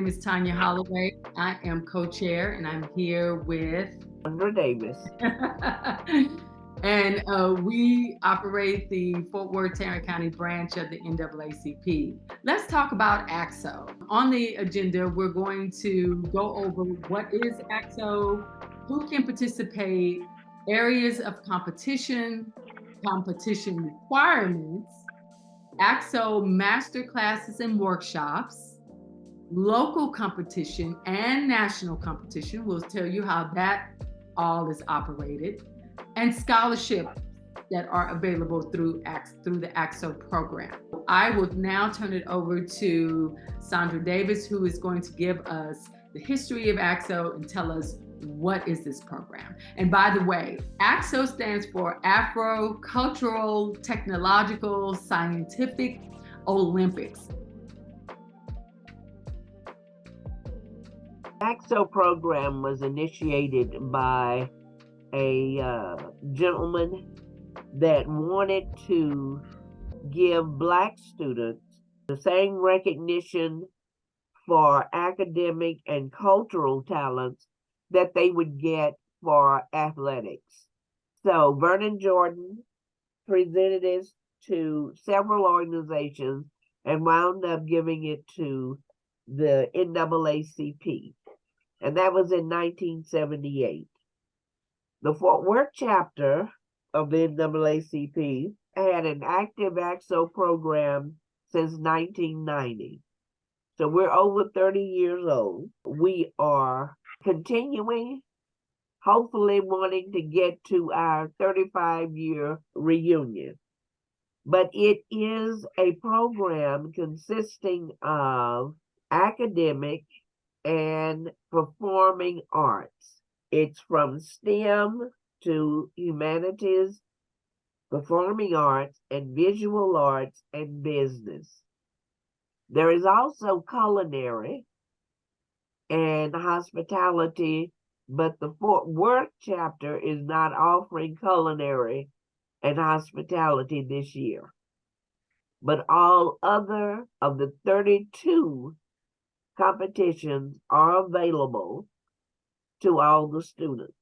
is Tanya Holloway. I am co-chair and I'm here with Davis. and we operate the Fort Worth Tarrant County branch of the NAACP. Let's talk about Actso. On the agenda, we're going to go over what is Actso, who can participate, areas of competition, competition requirements, Actso master classes and workshops, local competition and national competition. We'll tell you how that all is operated, and scholarships that are available through the Actso program. I will now turn it over to Sandra Davis, who is going to give us the history of Actso and tell us what is this program. And by the way, Actso stands for Afro Cultural Technological Scientific Olympics. Actso program was initiated by a gentleman that wanted to give Black students the same recognition for academic and cultural talents that they would get for athletics. So Vernon Jordan presented this to several organizations and wound up giving it to the NAACP. And that was in 1978. The Fort Worth chapter of the NAACP had an active Actso program since 1990. So we're over 30 years old. We are continuing, hopefully wanting to get to our 35-year reunion. But it is a program consisting of academic and performing arts. It's from STEM to humanities, performing arts, and visual arts and business. There is also culinary and hospitality, but the Fort Worth chapter is not offering culinary and hospitality this year. But all other of the 32 competitions are available to all the students.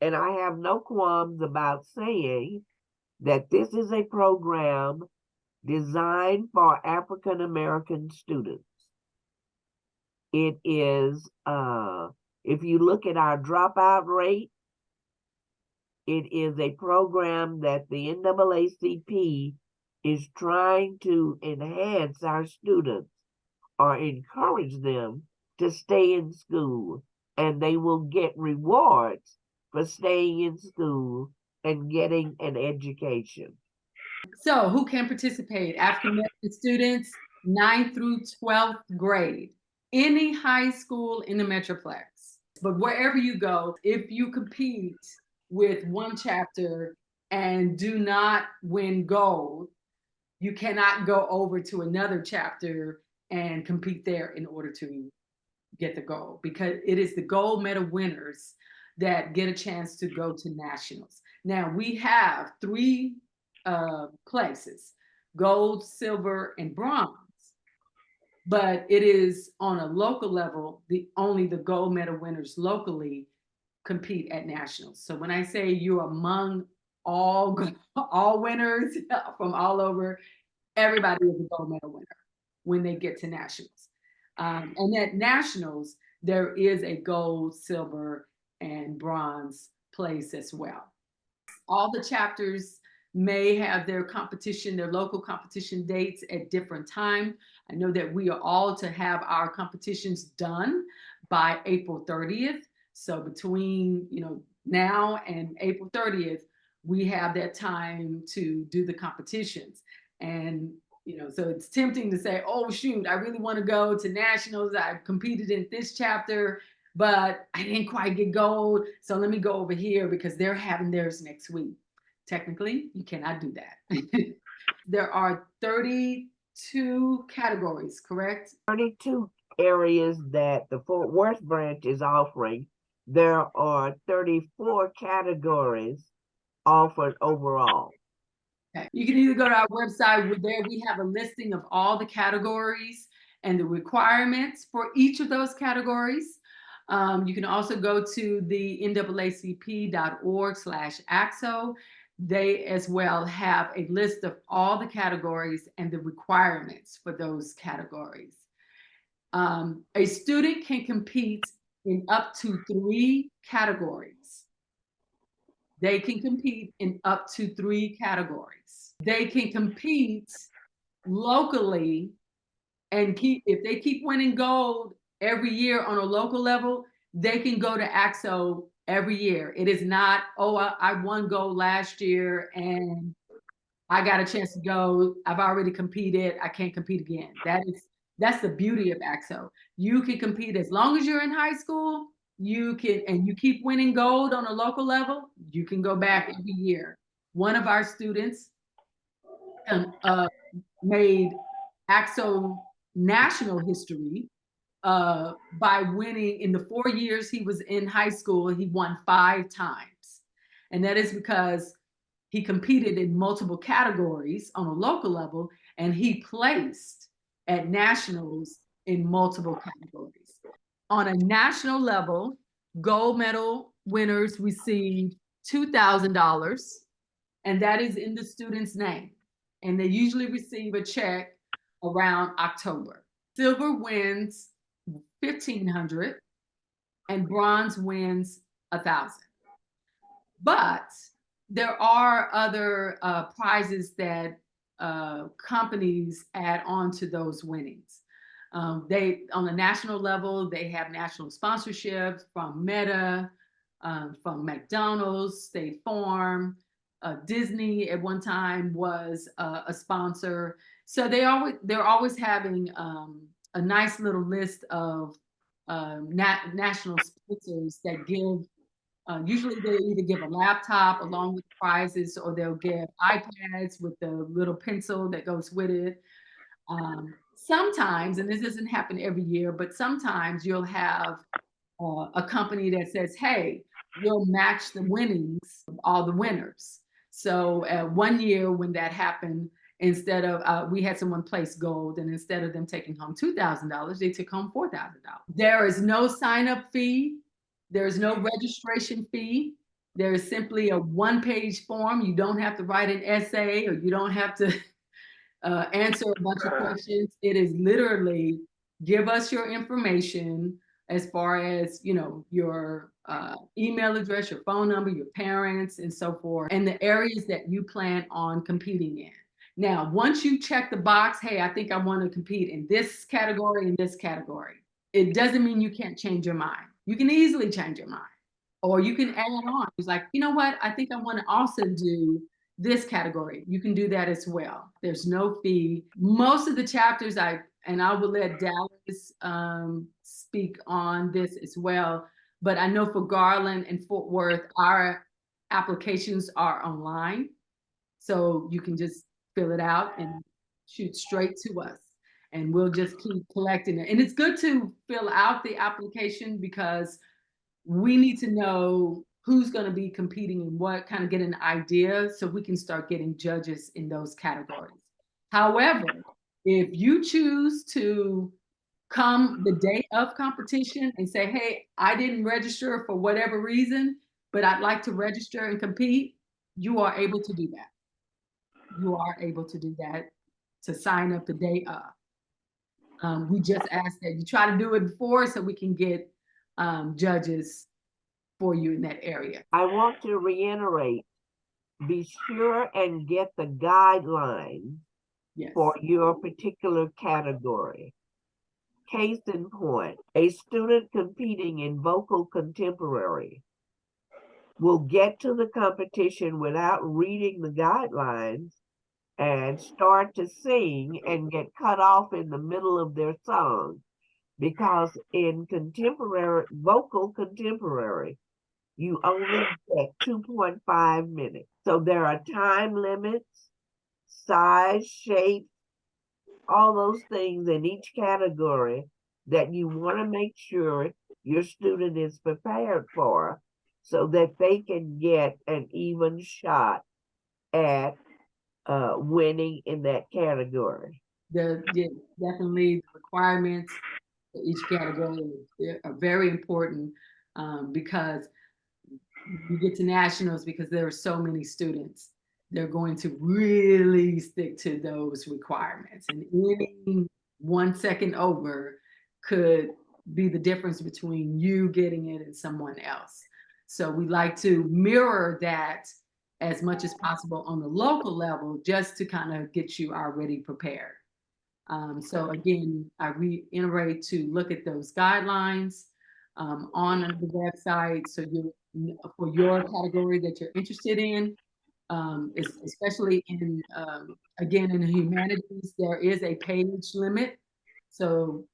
And I have no qualms about saying that this is a program designed for African American students. It is, if you look at our dropout rate, it is a program that the NAACP is trying to enhance our students or encourage them to stay in school, and they will get rewards for staying in school and getting an education. So who can participate? African American students, 9th through 12th grade, any high school in the Metroplex. But wherever you go, if you compete with one chapter and do not win gold, you cannot go over to another chapter and compete there in order to get the gold, because it is the gold medal winners that get a chance to go to nationals. Now we have three places: gold, silver, and bronze. But it is on a local level, only the gold medal winners locally compete at nationals. So when I say you're among all winners from all over, everybody is a gold medal winner when they get to nationals. And at nationals, there is a gold, silver, and bronze place as well. All the chapters may have their competition, their local competition dates at different time. I know that we are all to have our competitions done by April 30th. So between now and April 30th, we have that time to do the competitions. And so it's tempting to say, oh shoot, I really want to go to nationals. I competed in this chapter, but I didn't quite get gold. So let me go over here because they're having theirs next week. Technically, you cannot do that. There are 32 categories, correct? 32 areas that the Fort Worth branch is offering. There are 34 categories offered overall. Okay. You can either go to our website, where there we have a listing of all the categories, and the requirements for each of those categories. You can also go to the naacp.org/Actso. They as well have a list of all the categories and the requirements for those categories. A student can compete in up to 3 categories. They can compete in up to 3 categories. They can compete locally and if they keep winning gold every year on a local level, they can go to Actso every year. It is not, oh, I won gold last year and I got a chance to go. I've already competed. I can't compete again. That's the beauty of Actso. You can compete as long as you're in high school. You can, and you keep winning gold on a local level. You can go back every year. One of our students made Actso national history by winning in the 4 years he was in high school. He won 5 times, and that is because he competed in multiple categories on a local level, and he placed at nationals in multiple categories. On a national level, gold medal winners receive $2,000, and that is in the student's name. And they usually receive a check around October. Silver wins $1,500, and bronze wins $1,000. But there are other prizes that companies add on to those winnings. They, on a national level, they have national sponsorships from Meta, from McDonald's, State Farm, Disney at one time was a sponsor. So they're always having a nice little list of national sponsors that give. Usually they either give a laptop along with prizes, or they'll give iPads with the little pencil that goes with it. Sometimes, and this doesn't happen every year, but sometimes you'll have a company that says, hey, we'll match the winnings of all the winners. So one year when that happened, instead of, we had someone place gold, and instead of them taking home $2,000, they took home $4,000. There is no sign-up fee. There's no registration fee. There is simply a one-page form. You don't have to write an essay, or you don't have to answer a bunch of questions. It is literally, give us your information as far as, you know, your email address, your phone number, your parents, and so forth, and the areas that you plan on competing in. Now, once you check the box, hey, I think I want to compete in this category, in this category, it doesn't mean you can't change your mind. You can easily change your mind, or you can add on. It's like, you know what? I think I want to also do this category. You can do that as well. There's no fee. Most of the chapters I will let Dallas speak on this as well. But I know for Garland and Fort Worth, our applications are online. So you can just fill it out and shoot straight to us, and we'll just keep collecting it. And it's good to fill out the application because we need to know who's going to be competing and what, kind of get an idea so we can start getting judges in those categories. However, if you choose to come the day of competition and say, hey, I didn't register for whatever reason, but I'd like to register and compete, you are able to do that. You are able to do that, to sign up the day of. We just ask that you try to do it before so we can get judges for you in that area. I want to reiterate, be sure and get the guidelines for your particular category. Case in point, a student competing in vocal contemporary will get to the competition without reading the guidelines and start to sing and get cut off in the middle of their song, because in vocal contemporary, you only get 2.5 minutes. So there are time limits, size, shape, all those things in each category that you want to make sure your student is prepared for, so that they can get an even shot at winning in that category. Yeah, definitely the requirements for each category are very important, because you get to nationals, because there are so many students, they're going to really stick to those requirements. And any 1 second over could be the difference between you getting it and someone else. So we like to mirror that as much as possible on the local level, just to kind of get you already prepared. So again, I reiterate to look at those guidelines on the website, so you, for your category that you're interested in, especially in, again, in the humanities, there is a page limit. So,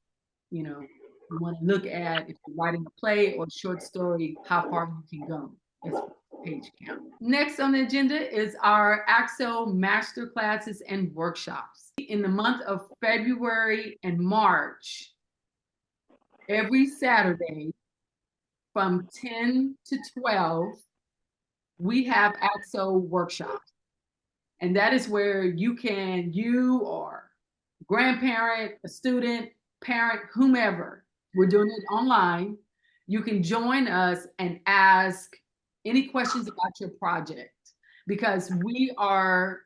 you want to look at, if you're writing a play or short story, how far you can go as far as page count. Next on the agenda is our Actso master classes and workshops. In the month of February and March, every Saturday from 10 to 12, we have Actso workshops. And that is where you or grandparent, a student, parent, whomever, we're doing it online. You can join us and ask any questions about your project, because we are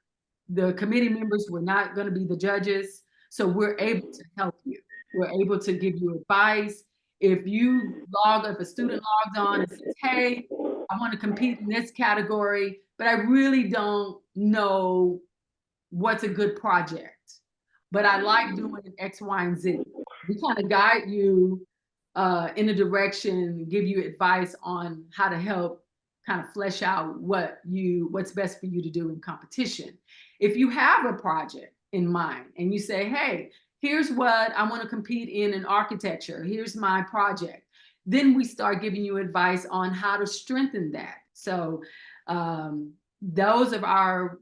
the committee members, we're not going to be the judges. So we're able to help you. We're able to give you advice. If a student logs on and says, hey, I want to compete in this category, but I really don't know what's a good project, but I like doing X, Y, and Z. We kind of guide you in a direction, give you advice on how to help kind of flesh out what's best for you to do in competition. If you have a project in mind and you say, hey, here's what I want to compete in architecture, here's my project, then we start giving you advice on how to strengthen that. So those of our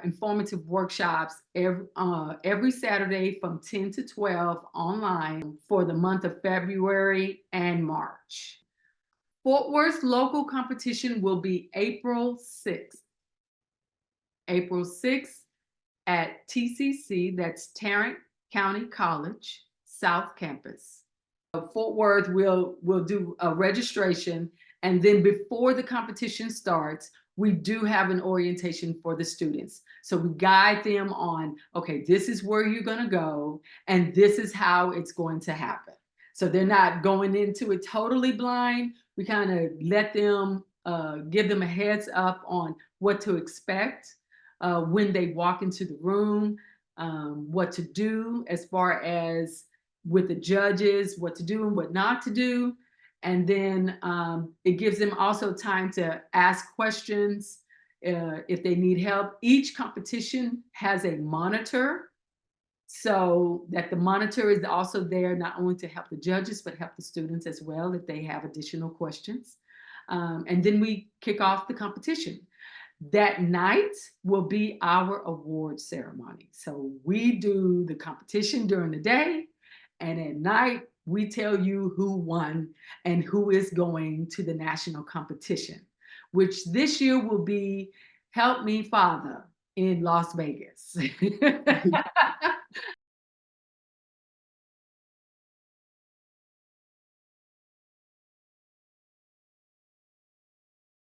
informative workshops every Saturday from 10 to 12 online for the month of February and March. Fort Worth's local competition will be April 6th. April 6th at TCC, that's Tarrant County College, South Campus. Fort Worth will do a registration, and then before the competition starts, we do have an orientation for the students. So we guide them on, okay, this is where you're going to go, and this is how it's going to happen. So they're not going into it totally blind. We kind of let them, give them a heads up on what to expect when they walk into the room, what to do as far as with the judges, what to do and what not to do. And then it gives them also time to ask questions if they need help. Each competition has a monitor, so that the monitor is also there not only to help the judges, but help the students as well if they have additional questions. And then we kick off the competition. That night will be our award ceremony. So we do the competition during the day, and at night we tell you who won and who is going to the national competition, which this year will be Help Me Father in Las Vegas.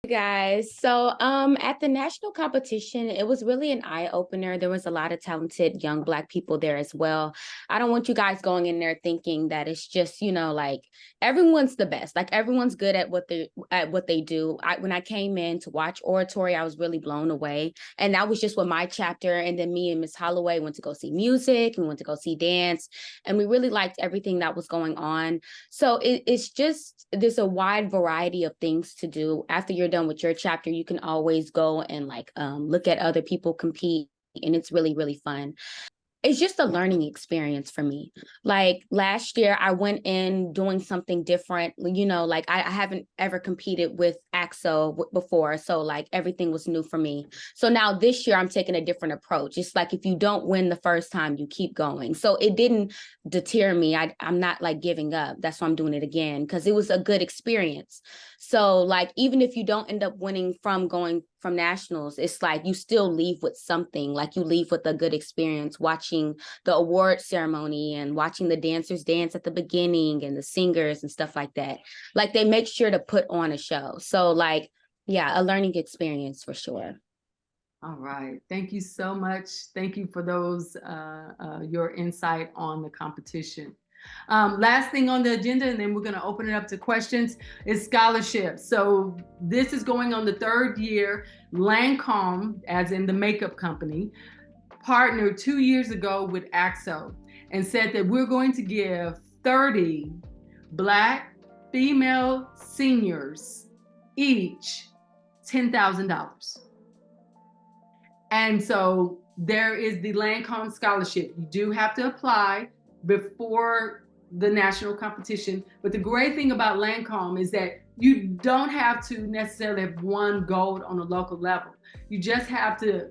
Guys, so at the national competition, it was really an eye-opener. There was a lot of talented young Black people there as well. I don't want you guys going in there thinking that it's just, like everyone's the best, like everyone's good at what they do. When I came in to watch oratory, I was really blown away, and that was just with my chapter. And then me and Miss Holloway went to go see music, we went to go see dance, and we really liked everything that was going on. So it's just, there's a wide variety of things to do. After you're done with your chapter, you can always go and look at other people compete, and it's really, really fun. It's just a learning experience for me. Like last year, I went in doing something different. I haven't ever competed with Actso before. So everything was new for me. So now this year I'm taking a different approach. It's like, if you don't win the first time, you keep going. So it didn't deter me. I'm not giving up. That's why I'm doing it again, because it was a good experience. So like, even if you don't end up winning from going from nationals, it's like you still leave with something. Like you leave with a good experience watching the award ceremony and watching the dancers dance at the beginning and the singers and stuff like that. Like they make sure to put on a show. So like, yeah, a learning experience for sure. All right. Thank you so much. Thank you for those, your insight on the competition. Last thing on the agenda, and then we're going to open it up to questions, is scholarships. So this is going on the third year. Lancome, as in the makeup company, partnered 2 years ago with Actso and said that we're going to give 30 Black female seniors each $10,000. And so there is the Lancome scholarship. You do have to apply before the national competition. But the great thing about Lancome is that you don't have to necessarily have won gold on a local level. You just have to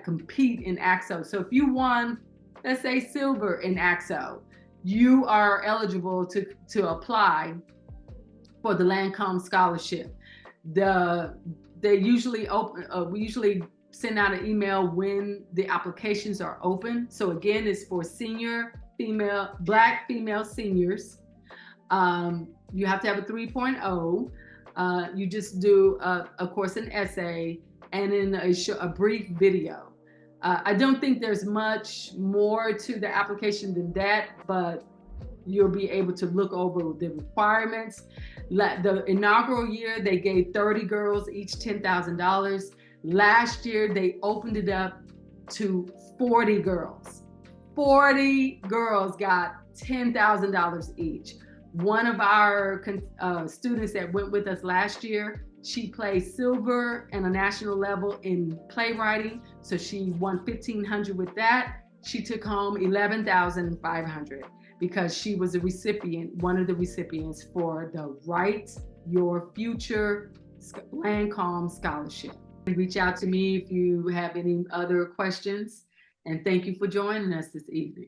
compete in Actso. So if you won, let's say silver in Actso, you are eligible to apply for the Lancome scholarship. They usually open. We usually send out an email when the applications are open. So again, it's for Black female seniors. You have to have a 3.0. You just do, of course, an essay and then a brief video. I don't think there's much more to the application than that, but you'll be able to look over the requirements. The inaugural year, they gave 30 girls each $10,000. Last year, they opened it up to 40 girls. 40 girls got $10,000 each. One of our students that went with us last year, she played silver at a national level in playwriting. So she won $1,500 with that. She took home $11,500 because she was a recipient, one of the recipients for the Write Your Future Lancome Scholarship. Reach out to me if you have any other questions. And thank you for joining us this evening.